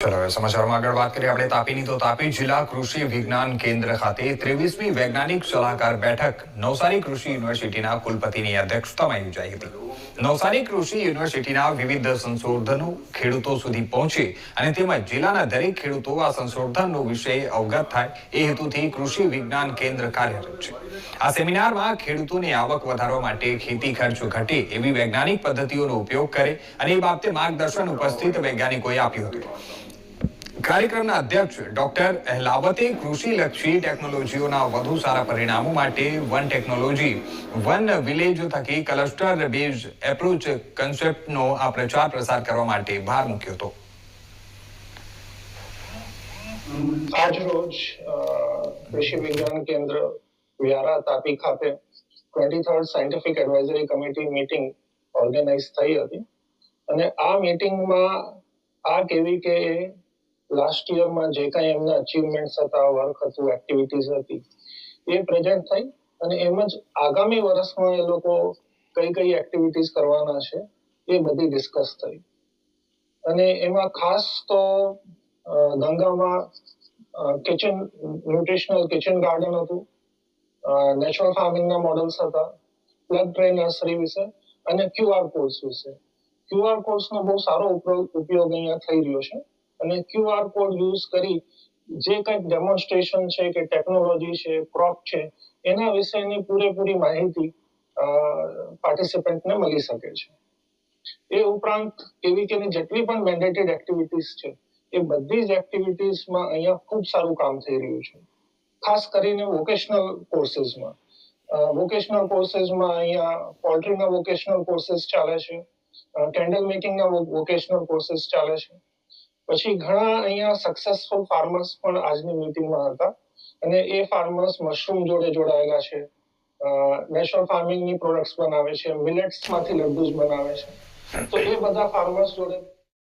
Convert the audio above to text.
ચલો હવે સમાચારમાં આગળ વાત કરીએ આપણે તાપીની તો તાપી જિલ્લા કૃષિ વિજ્ઞાન કેન્દ્ર ખાતે 23મી વૈજ્ઞાનિક સલાહકાર બેઠક નવસારી કૃષિ યુનિવર્સિટીના કુલપતિની અધ્યક્ષતામાં યોજાઈ હતી। નવસારી કૃષિ યુનિવર્સિટીના વિવિધ સંશોધનો ખેડૂતો સુધી પહોંચે અને તેમજ જિલ્લાના દરેક ખેડૂતો આ સંશોધનનો વિષય અવગત થાય એ હેતુથી કૃષિ વિજ્ઞાન કેન્દ્ર કાર્યરત છે। આ સેમિનારમાં ખેડૂતોની આવક વધારવા માટે ખેતી ખર્ચ ઘટે એવી વૈજ્ઞાનિક પદ્ધતિઓનો ઉપયોગ કરે અને એ બાબતે માર્ગદર્શન ઉપસ્થિત વૈજ્ઞાનિકોએ આપ્યું હતું। કાર્યક્રમના અધ્યક્ષ ડોક્ટર અહેલાવતે કૃષિલક્ષી ટેકનોલોજીઓના વધુ સારા પરિણામો માટે વન ટેકનોલોજી વન વિલેજ થકી ક્લસ્ટર બેઝ એપ્રોચ કન્સેપ્ટનો આ પ્રચાર પ્રસાર કરવા માટે ભાર મૂક્યો હતો। આજ રોજ કૃષિ વિજ્ઞાન કેન્દ્ર વ્યારા તાપી ખાતે 23rd scientific advisory committee meeting organise થઈ હતી અને આ મીટિંગમાં આ કેવી કે લાસ્ટ યરમાં જે કાંઈ એમના અચીવમેન્ટ્સ હતા, વર્ક હતું, એક્ટિવિટીઝ હતી એ પ્રેઝન્ટ થઈ અને એમ જ આગામી વર્ષમાં એ લોકો કઈ કઈ એક્ટિવિટીઝ કરવાના છે એ બધી ડિસ્કસ થઈ। અને એમાં ખાસ તો ગંગામાં ન્યુટ્રિશનલ કિચન ગાર્ડન હતું, નેચરલ ફાર્મિંગના મોડલ્સ હતા, પ્લગ ટ્રે નર્સરી વિશે અને QR કોડ્સ વિશે। QR કોડ્સનો બહુ સારો ઉપયોગ અહીંયા થઈ રહ્યો છે અને QR કોડ યુઝ કરી જે કંઈક ડેમોન્સ્ટ્રેશન છે કે ટેકનોલોજી છે, ક્રોપ છે એના વિશેની પૂરેપૂરી માહિતી પાર્ટિસિપન્ટને મળી શકે છે। એ ઉપરાંત કેવીકેની જેટલી પણ મેન્ડેટેડ એક્ટિવિટીઝ છે એ બધી જ એક્ટિવિટીઝમાં અહીંયા ખૂબ સારું કામ થઈ રહ્યું છે। ખાસ કરીને વોકેશનલ કોર્सेसમાં અહીંયા પોલ્ટ્રીના વોકેશનલ કોર્सेस ચાલે છે, કેન્ડલ મેકિંગના વોકેશનલ કોર્सेस ચાલે છે। પછી ઘણા અહીંયા સક્સેસફુલ ફાર્મર્સ પણ આજની મીટિંગમાં હતા અને એ ફાર્મર્સ મશરૂમ જોડે જોડાયેલા છે, નેચરલ ફાર્મિંગની પ્રોડક્ટ્સ બનાવે છે, મિલેટ્સમાંથી લડ્ડુસ બનાવે છે, તો એ બધા ફાર્મર્સ જોડે